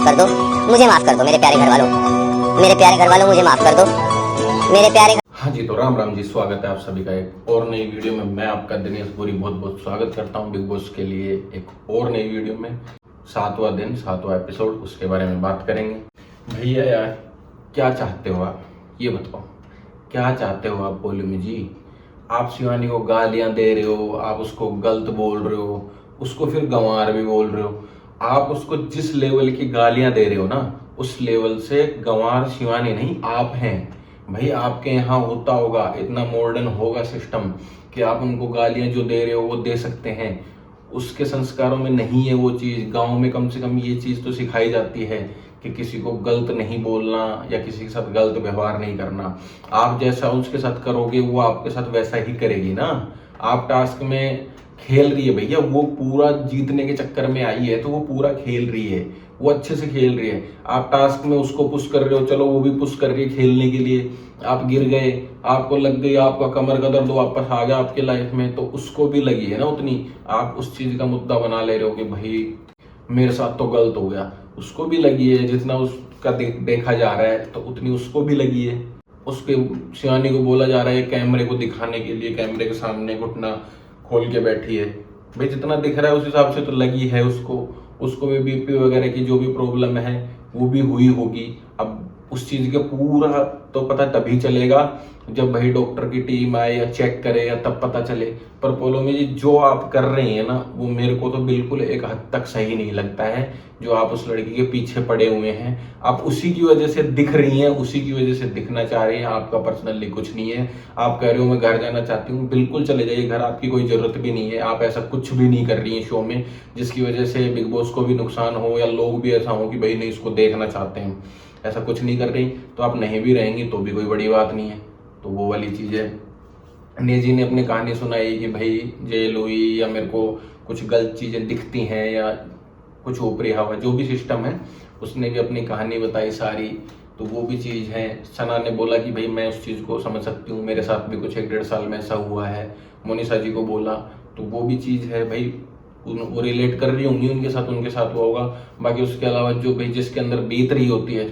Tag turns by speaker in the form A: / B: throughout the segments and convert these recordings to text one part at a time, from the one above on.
A: कर दो, मुझे माफ कर दो मेरे प्यारे घर वालों, मेरे प्यारे घर वालों मुझे माफ कर दो मेरे प्यारे।
B: हाँ जी, तो राम राम जी, स्वागत है आप सभी का एक और नई वीडियो में। मैं आपका दिनेश पुरी बहुत बहुत स्वागत करता हूँ बिग बॉस के लिए एक और नई वीडियो में। 7वां दिन 7वां एपिसोड, उसके बारे में बात करेंगे। भैया यार, क्या चाहते हो आप, ये बताओ, क्या चाहते हो आप पोलमी जी? आप शिवानी को गालियां दे रहे हो, आप उसको गलत बोल रहे हो, उसको फिर गंवार भी बोल रहे हो। आप उसको जिस लेवल की गालियां दे रहे हो ना, उस लेवल से गंवार शिवानी नहीं, आप हैं। भाई आपके यहाँ होता होगा, इतना मॉडर्न होगा सिस्टम कि आप उनको गालियां जो दे रहे हो वो दे सकते हैं। उसके संस्कारों में नहीं है वो चीज़। गांव में कम से कम ये चीज़ तो सिखाई जाती है कि किसी को गलत नहीं बोलना या किसी के साथ गलत व्यवहार नहीं करना। आप जैसा उसके साथ करोगे वो आपके साथ वैसा ही करेगी ना। आप टास्क में खेल रही है भैया, वो पूरा जीतने के चक्कर में आई है तो वो पूरा खेल रही है, वो अच्छे से खेल रही है। आप टास्क में उसको पुश कर रहे हो, चलो वो भी पुश कर रही है खेलने के लिए। आप गिर गए, आपको लग गई, आपका कमर का दर्द वापस आ गया आपके लाइफ में, तो उसको भी लगी है ना उतनी। आप उस चीज का मुद्दा बना ले रहे हो कि भाई मेरे साथ तो गलत हो गया, उसको भी लगी है। जितना उसका देखा जा रहा है तो उतनी उसको भी लगी है। उसके शिवानी को बोला जा रहा है कैमरे को दिखाने के लिए, कैमरे के सामने घुटना खोल के बैठी है। भाई जितना दिख रहा है उस हिसाब से तो लगी है उसको। उसको भी बीपी वगैरह की जो भी प्रॉब्लम है वो भी हुई होगी। अब उस चीज का पूरा तो पता तभी चलेगा जब भाई डॉक्टर की टीम आए या चेक करे, या तब पता चले। पर पोलोमी जी, जो आप कर रहे हैं ना, वो मेरे को तो बिल्कुल एक हद तक सही नहीं लगता है। जो आप उस लड़की के पीछे पड़े हुए हैं, आप उसी की वजह से दिख रही हैं, उसी की वजह से दिखना चाह रही हैं। आपका पर्सनली कुछ नहीं है। आप कह रहे हो मैं घर जाना चाहती हूँ, बिल्कुल चले जाइए घर, आपकी कोई जरूरत भी नहीं है। आप ऐसा कुछ भी नहीं कर रही हैं शो में जिसकी वजह से बिग बॉस को भी नुकसान हो या लोग भी ऐसा हो कि भाई नहीं इसको देखना चाहते हैं। ऐसा कुछ नहीं कर रही, तो आप नहीं भी रहेंगी तो भी कोई बड़ी बात नहीं है। तो वो वाली चीज़ है। नेजी ने अपनी कहानी सुनाई कि भाई जेल हुई या मेरे को कुछ गलत चीज़ें दिखती हैं या कुछ ऊपरी हवा, जो भी सिस्टम है, उसने भी अपनी कहानी बताई सारी। तो वो भी चीज़ है। सना ने बोला कि भाई मैं उस चीज़ को समझ सकती हूँ, मेरे साथ भी कुछ 1-1.5 साल में ऐसा हुआ है। मोनिशा जी को बोला, तो वो भी चीज़ है भाई। वो रिलेट कर रही होंगी उनके साथ हुआ होगा। बाकी उसके अलावा जो भाई जिसके अंदर बीत रही होती है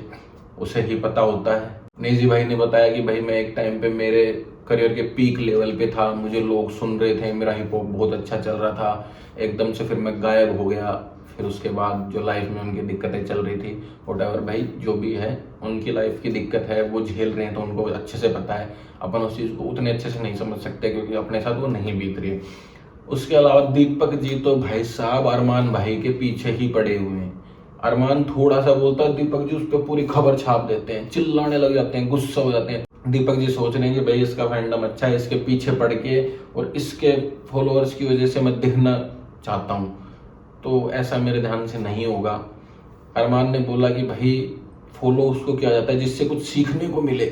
B: उसे ही पता होता है। नेजी भाई ने बताया कि भाई मैं एक टाइम पे मेरे करियर के पीक लेवल पे था, मुझे लोग सुन रहे थे, मेरा हिप हॉप बहुत अच्छा चल रहा था, एकदम से फिर मैं गायब हो गया। फिर उसके बाद जो लाइफ में उनकी दिक्कतें चल रही थी, वॉटएवर भाई जो भी है उनकी लाइफ की दिक्कत है, वो झेल रहे हैं तो उनको अच्छे से पता है। अपन उस चीज़ को उतने अच्छे से नहीं समझ सकते क्योंकि अपने साथ वो नहीं बीत रही है। उसके अलावा दीपक जी तो भाई साहब अरमान भाई के पीछे ही पड़े हुए हैं। अरमान थोड़ा सा बोलता है, दीपक जी उस पर पूरी खबर छाप देते हैं, चिल्लाने लग जाते हैं, गुस्सा हो जाते हैं। दीपक जी सोच रहे हैं कि भाई इसका फैंडम अच्छा है, इसके पीछे पड़ के और इसके फॉलोअर्स की वजह से मैं दिखना चाहता हूँ, तो ऐसा मेरे ध्यान से नहीं होगा। अरमान ने बोला कि भाई फॉलो उसको किया जाता है जिससे कुछ सीखने को मिले,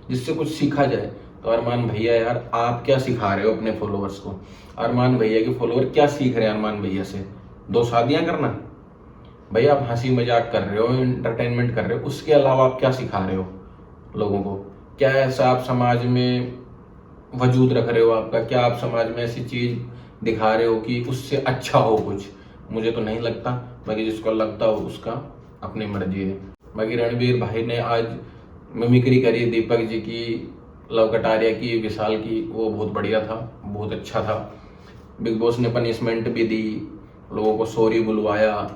B: जिससे कुछ सीखा जाए। तो अरमान भैया यार, आप क्या सिखा रहे हो अपने फॉलोअर्स को? अरमान भैया के फॉलोअर क्या सीख रहे हैं अरमान भैया से? 2 शादियां करना? भैया आप हंसी मजाक कर रहे हो, एंटरटेनमेंट कर रहे हो, उसके अलावा आप क्या सिखा रहे हो लोगों को? क्या ऐसा आप समाज में वजूद रख रहे हो आपका? क्या आप समाज में ऐसी चीज दिखा रहे हो कि उससे अच्छा हो कुछ? मुझे तो नहीं लगता। बाकी जिसको लगता हो उसका अपनी मर्जी है। बाकी रणवीर भाई ने आज मिमिक्री करी दीपक जी की, लव कटारिया की, विशाल की, वो बहुत बढ़िया था, बहुत अच्छा था। बिग बॉस ने पनिशमेंट भी दी, लोगों को सॉरी बुलवाया,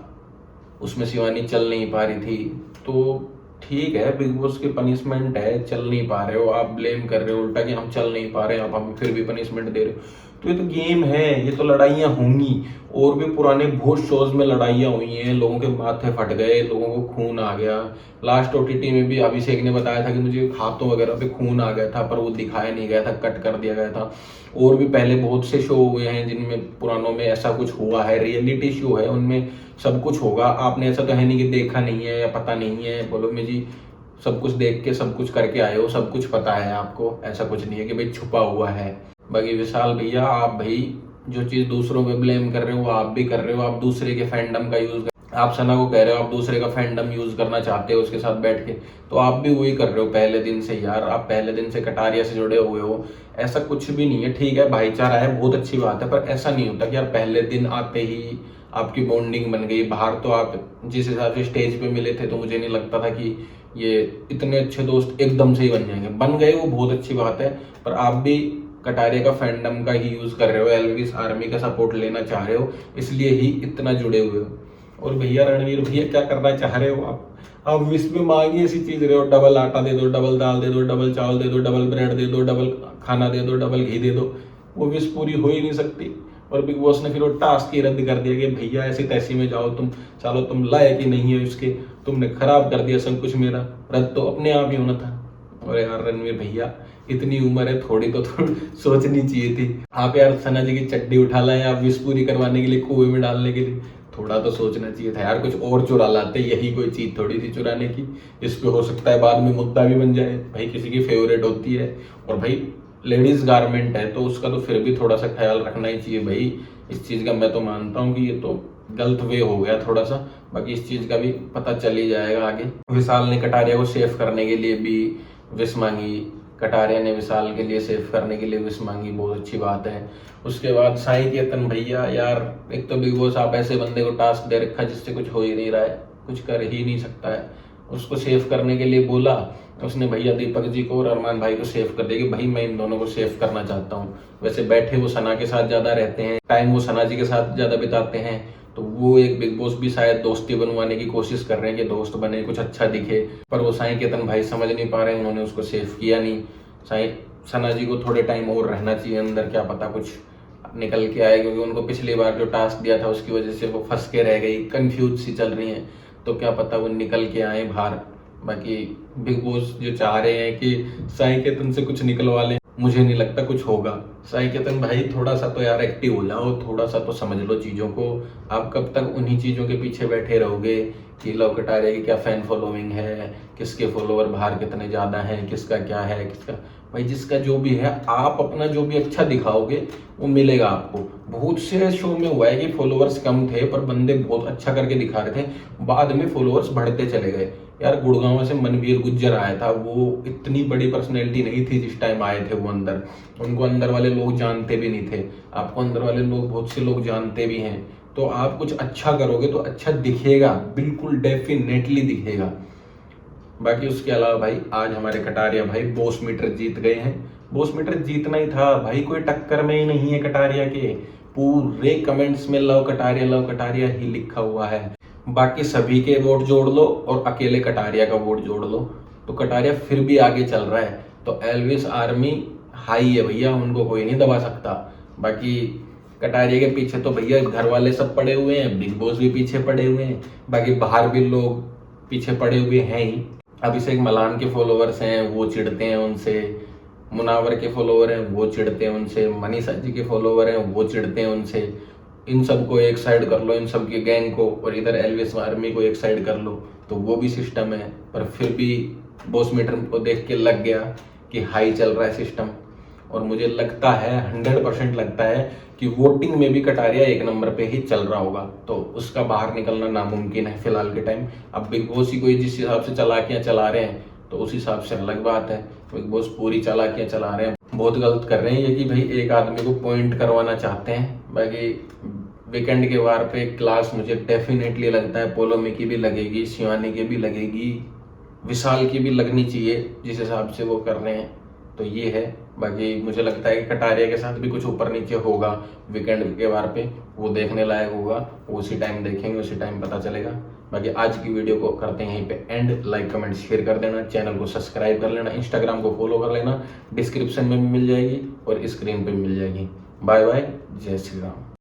B: उसमें शिवानी चल नहीं पा रही थी। तो ठीक है, बिग बॉस की पनिशमेंट है, चल नहीं पा रहे हो, आप ब्लेम कर रहे हो उल्टा कि हम चल नहीं पा रहे हैं, आप हमें फिर भी पनिशमेंट दे रहे हो। तो ये तो गेम है, ये तो लड़ाइयाँ होंगी। और भी पुराने बहुत शोज में लड़ाइयाँ हुई हैं, लोगों के माथे फट गए, लोगों को खून आ गया। लास्ट ओटीटी में भी अभिषेक ने बताया था कि मुझे हाथों वगैरह पे खून आ गया था, पर वो दिखाया नहीं गया था, कट कर दिया गया था। और भी पहले बहुत से शो हुए हैं जिनमें पुरानों में ऐसा कुछ हुआ है, रियलिटी शो है, उनमें सब कुछ होगा। आपने ऐसा तो है नहीं कि देखा नहीं है या पता नहीं है। बोलो मैं जी, सब कुछ देख के सब कुछ करके आए हो, सब कुछ पता है आपको, ऐसा कुछ नहीं है कि भाई छुपा हुआ है। बाकी विशाल भैया, आप भाई जो चीज दूसरों पे ब्लेम कर रहे हो वो आप भी कर रहे हो। आप दूसरे के फैंडम का यूज, आप सना को कह रहे हो आप दूसरे का फैंडम यूज करना चाहते हो उसके साथ बैठ के, तो आप भी वही कर रहे हो पहले दिन से यार। आप पहले दिन से कटारिया से जुड़े हुए हो, ऐसा कुछ भी नहीं है। ठीक है, भाईचारा है, बहुत अच्छी बात है, पर ऐसा नहीं होता कि यार पहले दिन आते ही आपकी बॉन्डिंग बन गई। बाहर तो आप जिस हिसाब से स्टेज पे मिले थे तो मुझे नहीं लगता था कि ये इतने अच्छे दोस्त एकदम से ही बन जाएंगे। बन गए वो बहुत अच्छी बात है, पर आप भी कटारिया का फैंडम का ही यूज कर रहे हो, एल्विस आर्मी का सपोर्ट लेना चाह रहे हो, इसलिए ही इतना जुड़े हुए हो। और भैया रणवीर भैया क्या करना चाह रहे हो आप विश में मांगी ऐसी चीज रहे हो, डबल आटा दे दो, डबल दाल दे दो, डबल चावल दे दो, डबल ब्रेड दे दो, डबल खाना दे दो, डबल घी दे दो, वो विश पूरी हो ही नहीं सकती। और बिग बॉस ने फिर वो टास्क ही रद्द कर दिया कि भैया ऐसी तैसी में जाओ तुम, चलो तुम लायक ही नहीं है उसके, तुमने खराब कर दिया सब कुछ मेरा, रद्द तो अपने आप ही होना था। और यार रणवीर भैया इतनी उम्र है, थोड़ी तो सोचनी चाहिए थी। आप यार सना जी की चड्डी उठा लाए आप विश पूरी करवाने के लिए, कुएं में डालने के लिए, थोड़ा तो सोचना चाहिए था यार, कुछ और चुरा लाते, यही कोई चीज थोड़ी थी चुराने की। इस पे हो सकता है बाद में मुद्दा भी बन जाए, भाई किसी की फेवरेट होती है, और भाई लेडीज गारमेंट है तो उसका तो फिर भी थोड़ा सा ख्याल रखना ही चाहिए भाई। इस चीज का मैं तो मानता हूँ कि ये तो गलत वे हो गया थोड़ा सा, बाकी इस चीज का भी पता चल ही जाएगा आगे। विशाल ने कटारिया को सेफ करने के लिए भी विश मांगी, कटारिया ने विशाल के लिए सेफ करने के लिए विश मांगी, बहुत अच्छी बात है। उसके बाद साई केतन भैया, यार एक तो बिग बॉस आप ऐसे बंदे को टास्क दे रखा जिससे कुछ हो ही नहीं रहा है, कुछ कर ही नहीं सकता है, उसको सेफ करने के लिए बोला, उसने भैया दीपक जी को और अरमान भाई को सेफ कर दिया कि भाई मैं इन दोनों को सेफ करना चाहता हूँ। वैसे बैठे वो सना के साथ ज्यादा रहते हैं, टाइम वो सना जी के साथ ज्यादा बिताते हैं, तो वो एक बिग बॉस भी शायद दोस्ती बनवाने की कोशिश कर रहे हैं कि दोस्त बने, कुछ अच्छा दिखे, पर वो साई केतन भाई समझ नहीं पा रहे हैं, उन्होंने उसको सेफ किया नहीं। साई सना जी को थोड़े टाइम और रहना चाहिए अंदर, क्या पता कुछ निकल के आए, क्योंकि उनको पिछली बार जो टास्क दिया था उसकी वजह से वो फंस के रह गई, कंफ्यूज सी चल रही है, तो क्या पता वो निकल के आए बाहर। बाकी बिग बॉस जो चाह रहे हैं कि साई केतन से कुछ निकलवा लें, मुझे नहीं लगता कुछ होगा। साई केतन भाई थोड़ा सा तो यार एक्टिव हो जाओ, थोड़ा सा तो समझ लो चीजों को। आप कब तक उन्हीं चीजों के पीछे बैठे रहोगे कि लव कटारिया की क्या फैन फॉलोइंग है, किसके फॉलोवर बाहर कितने ज्यादा हैं, किसका क्या है, किसका, भाई जिसका जो भी है आप अपना जो भी अच्छा दिखाओगे वो मिलेगा आपको। बहुत से शो में हुआ है कि फॉलोअर्स कम थे पर बंदे बहुत अच्छा करके दिखा रहे थे, बाद में फॉलोअर्स बढ़ते चले गए। यार गुड़गांव से मनवीर गुज्जर आया था, वो इतनी बड़ी पर्सनैलिटी नहीं थी जिस टाइम आए थे वो अंदर, उनको अंदर वाले लोग जानते भी नहीं थे। आपको अंदर वाले लोग बहुत से लोग जानते भी हैं, तो आप कुछ अच्छा करोगे तो अच्छा दिखेगा, बिल्कुल डेफिनेटली दिखेगा। बाकी उसके अलावा भाई आज हमारे कटारिया भाई बॉस मीटर जीत गए हैं। बॉस मीटर जीतना ही था भाई, कोई टक्कर में ही नहीं है कटारिया के, पूरे कमेंट्स में लव कटारिया ही लिखा हुआ है। बाकी सभी के वोट जोड़ लो और अकेले कटारिया का वोट जोड़ लो तो कटारिया फिर भी आगे चल रहा है। तो एल्विस आर्मी हाई है भैया, उनको कोई नहीं दबा सकता। बाकी कटारिया के पीछे तो भैया घर वाले सब पड़े हुए हैं, बिग बॉस भी पीछे पड़े हुए हैं, बाकी बाहर भी लोग पीछे पड़े हुए हैं ही। अभिषेक मलान के फॉलोवर्स हैं वो चिढ़ते हैं उनसे, मुनावर के फॉलोवर हैं वो चिढ़ते हैं उनसे, मनीषा जी के फॉलोवर हैं वो चिढ़ते हैं उनसे। इन सबको एक साइड कर लो, इन सब के गैंग को, और इधर एल्विस आर्मी को एक साइड कर लो, तो वो भी सिस्टम है। पर फिर भी बॉस मीटर को देख के लग गया कि हाई चल रहा है सिस्टम, और मुझे लगता है 100% लगता है कि वोटिंग में भी कटारिया एक नंबर पे ही चल रहा होगा, तो उसका बाहर निकलना नामुमकिन है फिलहाल के टाइम। अब बिग बॉस ही कोई जिस हिसाब से चालाकियां चला रहे हैं तो उस हिसाब से अलग बात है, बिग बॉस पूरी चालाकियां चला रहे हैं, बहुत गलत कर रहे हैं ये कि भाई एक आदमी को पॉइंट करवाना चाहते हैं। बाकी वीकेंड के वार पे क्लास मुझे डेफिनेटली लगता है पोलोमी की भी लगेगी, शिवानी की भी लगेगी, विशाल की भी लगनी चाहिए जिस हिसाब से वो कर रहे हैं, तो ये है। बाकी मुझे लगता है कि कटारिया के साथ भी कुछ ऊपर नीचे होगा वीकेंड के वार पे, वो देखने लायक होगा, वो उसी टाइम देखेंगे, उसी टाइम पता चलेगा। बाकी आज की वीडियो को करते हैं यहीं पे एंड, लाइक कमेंट शेयर कर देना, चैनल को सब्सक्राइब कर लेना, इंस्टाग्राम को फॉलो कर लेना, डिस्क्रिप्शन में भी मिल जाएगी और स्क्रीन पे मिल जाएगी। बाय बाय, जय श्री राम।